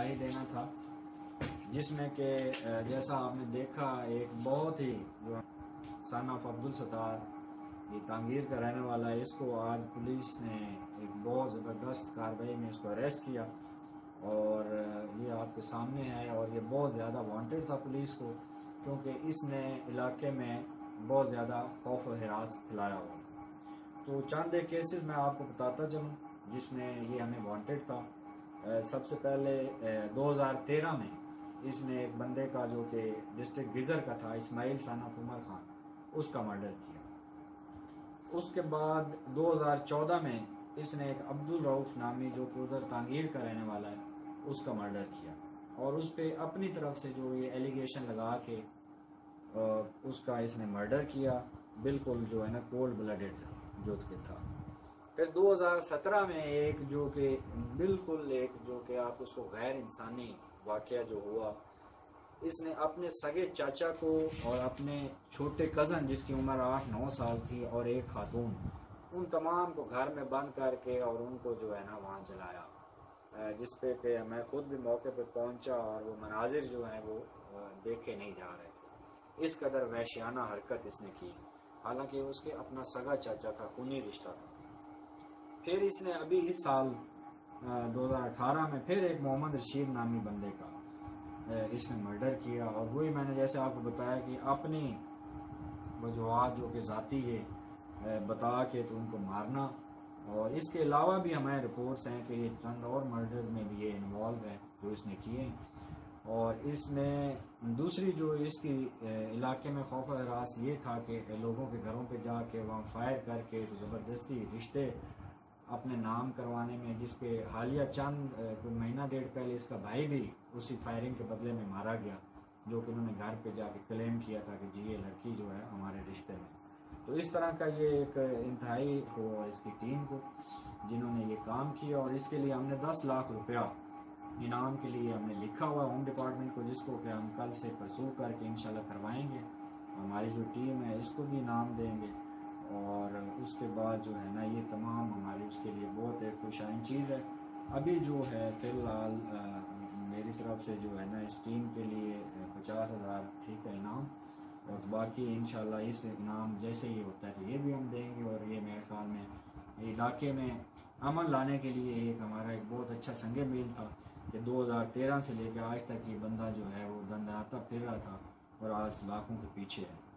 دکھائی دینا تھا، جس میں کہ جیسا آپ نے دیکھا ایک بہت ہی جو سن آف عبدالستار یہ تانگیر کا رہنے والا ہے، اس کو آج پولیس نے ایک بہت زبردست کارروائی میں اس کو اریسٹ کیا، اور یہ آپ کے سامنے ہے، اور یہ بہت زیادہ وانٹڈ تھا پولیس کو، کیونکہ اس نے علاقے میں بہت زیادہ خوف و ہراس پھیلایا ہوا۔ تو چند ایک کیسز میں آپ کو بتاتا چلوں جس میں یہ ہمیں وانٹڈ تھا۔ سب سے پہلے 2013 میں اس نے ایک بندے کا جو کہ ڈسٹرکٹ گزر کا تھا، اسماعیل سن آف عمر خان، اس کا مرڈر کیا۔ اس کے بعد 2014 میں اس نے ایک عبدالرؤف نامی جو کہ ادھر تانگیر کا رہنے والا ہے اس کا مرڈر کیا، اور اس پہ اپنی طرف سے جو یہ ایلیگیشن لگا کے اس کا اس نے مرڈر کیا، بالکل جو ہے نا کولڈ بلڈڈ جو کہ تھا۔ پھر 2017 میں ایک جو کہ بالکل ایک جو کہ آپ اس کو غیر انسانی واقعہ جو ہوا، اس نے اپنے سگے چاچا کو اور اپنے چھوٹے کزن جس کی عمر 8-9 سال تھی اور ایک خاتون، ان تمام کو گھر میں بند کر کے اور ان کو جو ہے نا وہاں جلایا، جس پہ کہ میں خود بھی موقع پہ پہنچا اور وہ مناظر جو ہیں وہ دیکھے نہیں جا رہے تھے، اس قدر وحشیانہ حرکت اس نے کی، حالانکہ اس کے اپنا سگا چاچا تھا، خونی رشتہ تھا۔ پھر اس نے ابھی اس سال 2018 میں پھر ایک محمد رشید نامی بندے کا اس نے مرڈر کیا، اور وہی میں نے جیسے آپ کو بتایا کہ اپنی وجوہات جو کہ ذاتی ہے بتا کے تو ان کو مارنا، اور اس کے علاوہ بھی ہمارے رپورٹس ہیں کہ یہ چند اور مرڈرز میں بھی یہ انوالو ہے جو اس نے کیے، اور اس میں دوسری جو اس کی علاقے میں خوف و ہراس یہ تھا کہ لوگوں کے گھروں پہ جا کے وہاں فائر کر کے زبردستی رشتے اپنے نام کروانے میں، جس پہ حالیہ چند کوئی مہینہ ڈیڑھ پہلے اس کا بھائی بھی اسی فائرنگ کے بدلے میں مارا گیا، جو کہ انہوں نے گھر پہ جا کے کلیم کیا تھا کہ جی یہ لڑکی جو ہے ہمارے رشتے میں۔ تو اس طرح کا یہ ایک انتہائی کو اس کی ٹیم کو جنہوں نے یہ کام کیا، اور اس کے لیے ہم نے 10 لاکھ روپیہ انعام کے لیے ہم نے لکھا ہوا ہوم ڈپارٹمنٹ کو، جس کو کہ ہم کل سے پرسو کر کے انشاءاللہ کروائیں گے، ہماری جو ٹیم ہے اس کو بھی انعام دیں گے، اور اس کے بعد جو ہے نا یہ تمام ہماری اس کے لیے بہت ایک خوشائن چیز ہے۔ ابھی جو ہے فی الحال میری طرف سے جو ہے نا اس ٹیم کے لیے 50,000 ٹھیک ہے انعام، اور باقی انشاءاللہ اس انعام جیسے یہ ہوتا ہے تو یہ بھی ہم دیں گے، اور یہ میرے خیال میں علاقے میں امن لانے کے لیے ایک ہمارا ایک بہت اچھا سنگ میل تھا کہ 2013 سے لے کے آج تک یہ بندہ جو ہے وہ دندناتا پھر رہا تھا اور آج لاکھوں کے پیچھے ہے۔